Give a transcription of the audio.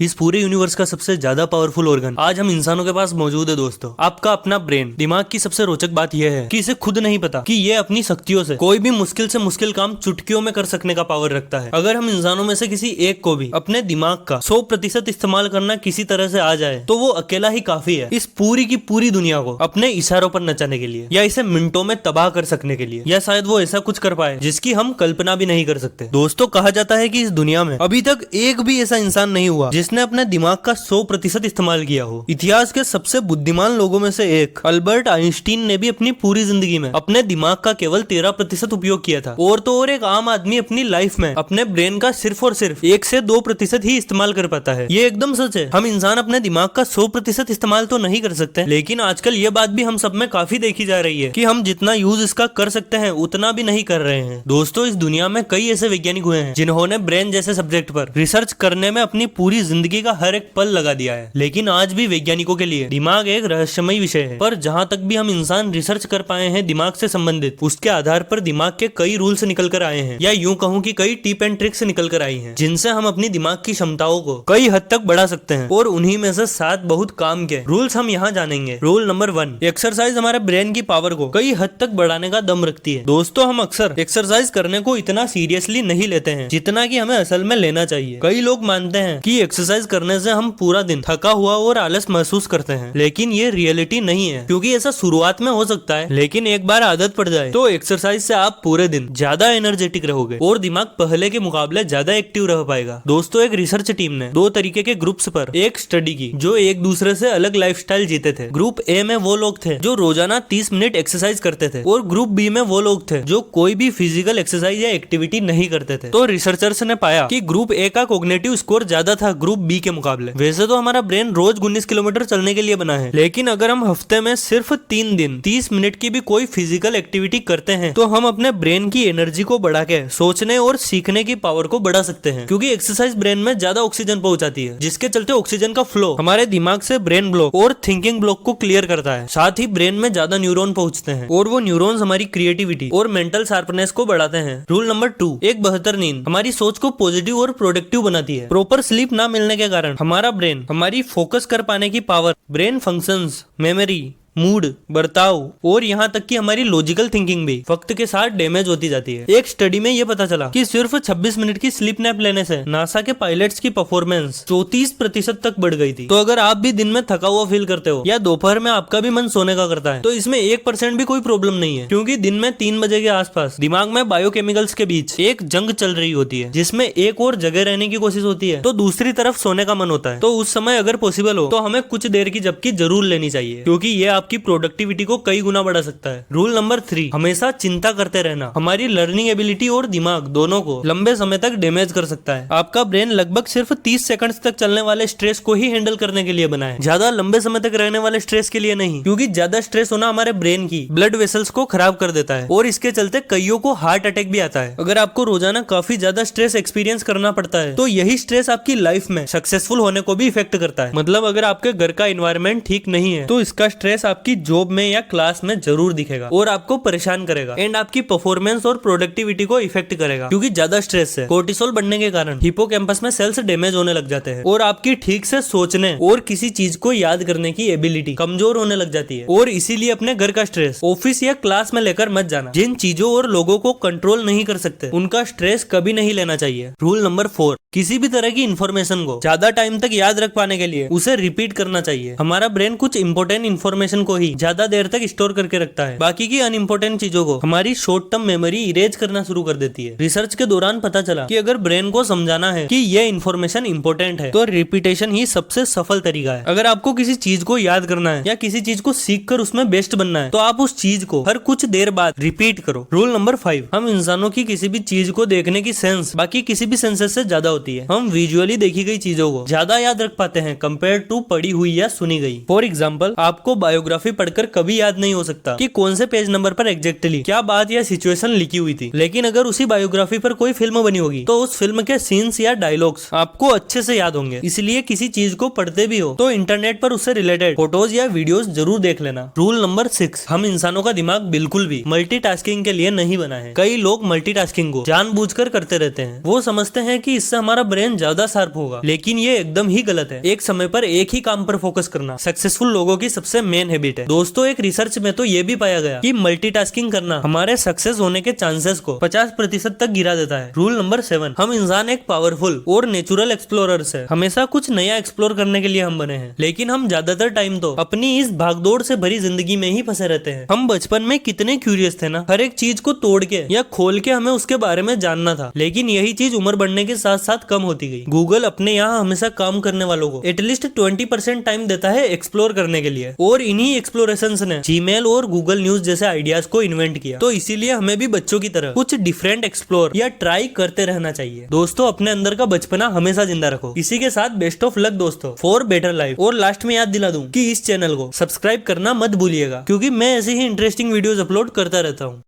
इस पूरे यूनिवर्स का सबसे ज्यादा पावरफुल ऑर्गन आज हम इंसानों के पास मौजूद है दोस्तों, आपका अपना ब्रेन। दिमाग की सबसे रोचक बात यह है कि इसे खुद नहीं पता कि ये अपनी शक्तियों से कोई भी मुश्किल से मुश्किल काम चुटकियों में कर सकने का पावर रखता है। अगर हम इंसानों में से किसी एक को भी अपने दिमाग का 100% इस्तेमाल करना किसी तरह से आ जाए तो वो अकेला ही काफी है इस पूरी की पूरी दुनिया को अपने इशारों पर नचाने के लिए, या इसे मिनटों में तबाह कर सकने के लिए, या शायद वो ऐसा कुछ कर पाए जिसकी हम कल्पना भी नहीं कर सकते। दोस्तों, कहा जाता है कि इस दुनिया में अभी तक एक भी ऐसा इंसान नहीं हुआ जिसने अपने दिमाग का 100% इस्तेमाल किया हो। इतिहास के सबसे बुद्धिमान लोगों में से एक अल्बर्ट आइंस्टीन ने भी अपनी पूरी जिंदगी में अपने दिमाग का केवल 13% उपयोग किया था। और तो और एक आम आदमी अपनी लाइफ में अपने ब्रेन का सिर्फ और सिर्फ 1 से 2% ही इस्तेमाल कर पाता है। ये एकदम सच है। हम इंसान अपने दिमाग का 100% इस्तेमाल तो नहीं कर सकते, लेकिन आजकल ये बात भी हम सब में काफी देखी जा रही है कि हम जितना यूज इसका कर सकते हैं उतना भी नहीं कर रहे हैं। दोस्तों, इस दुनिया में कई ऐसे वैज्ञानिक हुए हैं जिन्होंने ब्रेन जैसे सब्जेक्ट पर रिसर्च करने में अपनी पूरी जिंदगी का हर एक पल लगा दिया है। लेकिन आज भी वैज्ञानिकों के लिए दिमाग एक रहस्यमय विषय है। पर जहाँ तक भी हम इंसान रिसर्च कर पाए हैं दिमाग से संबंधित, उसके आधार पर दिमाग के कई रूल्स निकल कर आए हैं, या यूं कहूँ कि कई टिप एंड ट्रिक्स निकल कर आई हैं, जिनसे हम अपनी दिमाग की क्षमताओं को कई हद तक बढ़ा सकते हैं। और उन्हीं में से 7 बहुत काम के रूल्स हम यहाँ जानेंगे। रूल नंबर 1, एक्सरसाइज हमारे ब्रेन की पावर को कई हद तक बढ़ाने का दम रखती है। दोस्तों, हम अक्सर एक्सरसाइज करने को इतना सीरियसली नहीं लेते हैं जितना कि हमें असल में लेना चाहिए। कई लोग मानते हैं कि एक्सरसाइज करने से हम पूरा दिन थका हुआ और आलस महसूस करते हैं, लेकिन ये रियलिटी नहीं है। क्योंकि ऐसा शुरुआत में हो सकता है, लेकिन एक बार आदत पड़ जाए तो एक्सरसाइज से आप पूरे दिन ज्यादा एनर्जेटिक रहोगे और दिमाग पहले के मुकाबले ज्यादा एक्टिव रह पाएगा। दोस्तों, एक रिसर्च टीम ने 2 तरीके के ग्रुप्स पर एक स्टडी की जो एक दूसरे से अलग लाइफस्टाइल जीते थे। ग्रुप ए में वो लोग थे जो रोजाना 30 मिनट एक्सरसाइज करते थे, और ग्रुप बी में वो लोग थे जो कोई भी फिजिकल एक्सरसाइज या एक्टिविटी नहीं करते थे। तो रिसर्चर्स ने पाया कि ग्रुप ए का कॉग्निटिव स्कोर ज्यादा था ग्रुप बी के मुकाबले। वैसे तो हमारा ब्रेन रोज 19 किलोमीटर चलने के लिए बना है, लेकिन अगर हम हफ्ते में सिर्फ 3 दिन 30 मिनट की भी कोई फिजिकल एक्टिविटी करते हैं तो हम अपने ब्रेन की एनर्जी को बढ़ा के सोचने और सीखने की पावर को बढ़ा सकते हैं। क्योंकि एक्सरसाइज ब्रेन में ज्यादा ऑक्सीजन पहुंचाती है, जिसके चलते ऑक्सीजन का फ्लो हमारे दिमाग से ब्रेन ब्लॉक और थिंकिंग ब्लॉक को क्लियर करता है। साथ ही ब्रेन में ज्यादा न्यूरॉन पहुंचते हैं और वो न्यूरॉन्स हमारी क्रिएटिविटी और मेंटल शार्पनेस को बढ़ाते हैं। रूल नंबर 2, एक बेहतर नींद हमारी सोच को पॉजिटिव और प्रोडक्टिव बनाती है। प्रॉपर स्लीप ना मिलने के कारण हमारा ब्रेन हमारी फोकस कर पाने की power, brain functions, memory, mood, बर्ताव और यहाँ तक कि हमारी लॉजिकल थिंकिंग भी वक्त के साथ डैमेज होती जाती है। एक स्टडी में ये पता चला कि सिर्फ 26 मिनट की स्लीप नैप लेने से नासा के पायलट्स की परफॉर्मेंस 34% तक बढ़ गई थी। तो अगर आप भी दिन में थका हुआ फील करते हो या दोपहर में आपका भी मन सोने का करता है तो इसमें 1% भी कोई प्रॉब्लम नहीं है, क्योंकि दिन में 3 बजे के आसपास दिमाग में बायोकेमिकल्स के बीच एक जंग चल रही होती है, जिसमें एक और जगह रहने की कोशिश होती है तो दूसरी तरफ सोने का मन होता है। तो उस समय अगर पॉसिबल हो तो हमें कुछ देर की झपकी जरूर लेनी चाहिए, क्योंकि ये की प्रोडक्टिविटी को कई गुना बढ़ा सकता है। रूल नंबर 3, हमेशा चिंता करते रहना हमारी लर्निंग एबिलिटी और दिमाग दोनों को लंबे समय तक डैमेज कर सकता है। आपका ब्रेन लगभग सिर्फ 30 सेकंड्स तक चलने वाले स्ट्रेस को ही हैंडल करने के लिए बना है, ज्यादा लंबे समय तक रहने वाले स्ट्रेस के लिए नहीं। क्योंकि ज्यादा स्ट्रेस होना हमारे ब्रेन की ब्लड वेसल्स को खराब कर देता है और इसके चलते कईयों को हार्ट अटैक भी आता है। अगर आपको रोजाना काफी ज्यादा स्ट्रेस एक्सपीरियंस करना पड़ता है तो यही स्ट्रेस आपकी लाइफ में सक्सेसफुल होने को भी इफेक्ट करता है। मतलब अगर आपके घर का एनवायरनमेंट ठीक नहीं है तो इसका स्ट्रेस आपकी जॉब में या क्लास में जरूर दिखेगा और आपको परेशान करेगा एंड आपकी परफॉर्मेंस और प्रोडक्टिविटी को इफेक्ट करेगा। क्योंकि ज्यादा स्ट्रेस से कोर्टिसोल बढ़ने के कारण हिपोकैम्पस में सेल्स डैमेज होने लग जाते हैं और आपकी ठीक से सोचने और किसी चीज को याद करने की एबिलिटी कमजोर होने लग जाती है। और इसीलिए अपने घर का स्ट्रेस ऑफिस या क्लास में लेकर मत जाना। जिन चीजों और लोगों को कंट्रोल नहीं कर सकते उनका स्ट्रेस कभी नहीं लेना चाहिए। रूल नंबर 4, किसी भी तरह की इंफॉर्मेशन को ज्यादा टाइम तक याद रख पाने के लिए उसे रिपीट करना चाहिए। हमारा ब्रेन कुछ इंपॉर्टेंट इंफॉर्मेशन को ही ज्यादा देर तक स्टोर करके रखता है, बाकी की अनइम्पोर्टेंट चीजों को हमारी शॉर्ट टर्म मेमोरी इरेज करना शुरू कर देती है। रिसर्च के दौरान पता चला कि अगर ब्रेन को समझाना है कि ये इन्फॉर्मेशन इंपॉर्टेंट है तो रिपीटेशन ही सबसे सफल तरीका है। अगर आपको किसी चीज को याद करना है या किसी चीज को सीख कर उसमें बेस्ट बनना है तो आप उस चीज को हर कुछ देर बाद रिपीट करो। रूल नंबर 5, हम इंसानों की किसी भी चीज को देखने की सेंस बाकी किसी भी सेंसेस से ज्यादा होती है। हम विजुअली देखी गई चीजों को ज्यादा याद रख पाते हैं कंपेयर टू पढ़ी हुई या सुनी गई। फॉर एग्जाम्पल, आपको बायोग्राफी बायोग्राफी पढ़कर कभी याद नहीं हो सकता कि कौन से पेज नंबर पर एग्जैक्टली क्या बात या सिचुएशन लिखी हुई थी, लेकिन अगर उसी बायोग्राफी पर कोई फिल्म बनी होगी तो उस फिल्म के सीन्स या डायलॉग्स आपको अच्छे से याद होंगे। इसलिए किसी चीज को पढ़ते भी हो तो इंटरनेट पर उससे रिलेटेड फोटोज या वीडियोस जरूर देख लेना। रूल नंबर 6, हम इंसानों का दिमाग बिल्कुल भी मल्टीटास्किंग के लिए नहीं बना है। कई लोग मल्टीटास्किंग को जानबूझकर करते रहते हैं। वो समझते हैं कि इससे हमारा ब्रेन ज्यादा शार्प होगा, लेकिन ये एकदम ही गलत है। एक समय पर एक ही काम पर फोकस करना सक्सेसफुल लोगों की सबसे मेन हैबिट है। दोस्तों, एक रिसर्च में तो ये भी पाया गया कि मल्टीटास्किंग करना हमारे सक्सेस होने के चांसेस को 50% तक गिरा देता है। रूल नंबर 7, हम इंसान एक पावरफुल और नेचुरल एक्सप्लोरर्स है। हमेशा कुछ नया एक्सप्लोर करने के लिए हम बने हैं, लेकिन हम ज्यादातर टाइम तो अपनी इस भागदौड़ से भरी जिंदगी में ही फंसे रहते हैं। हम बचपन में कितने क्यूरियस थे ना, हर एक चीज को तोड़ के या खोल के हमें उसके बारे में जानना था। लेकिन यही चीज उम्र बढ़ने के साथ साथ कम होती गई। गूगल अपने यहाँ हमेशा काम करने वालों को एटलीस्ट 20% टाइम देता है एक्सप्लोर करने के लिए, और इन्हीं एक्सप्लोरेशंस ने जीमेल और गूगल न्यूज जैसे आइडियाज को इन्वेंट किया। तो इसीलिए हमें भी बच्चों की तरह कुछ डिफरेंट एक्सप्लोर या ट्राई करते रहना चाहिए। दोस्तों, अपने अंदर का बचपना हमेशा जिंदा रखो। इसी के साथ बेस्ट ऑफ लक दोस्तों फॉर बेटर लाइफ। और लास्ट में याद दिला दूं कि इस चैनल को सब्सक्राइब करना मत भूलिएगा, क्योंकि मैं ऐसे ही इंटरेस्टिंग वीडियोस अपलोड करता रहता हूँ।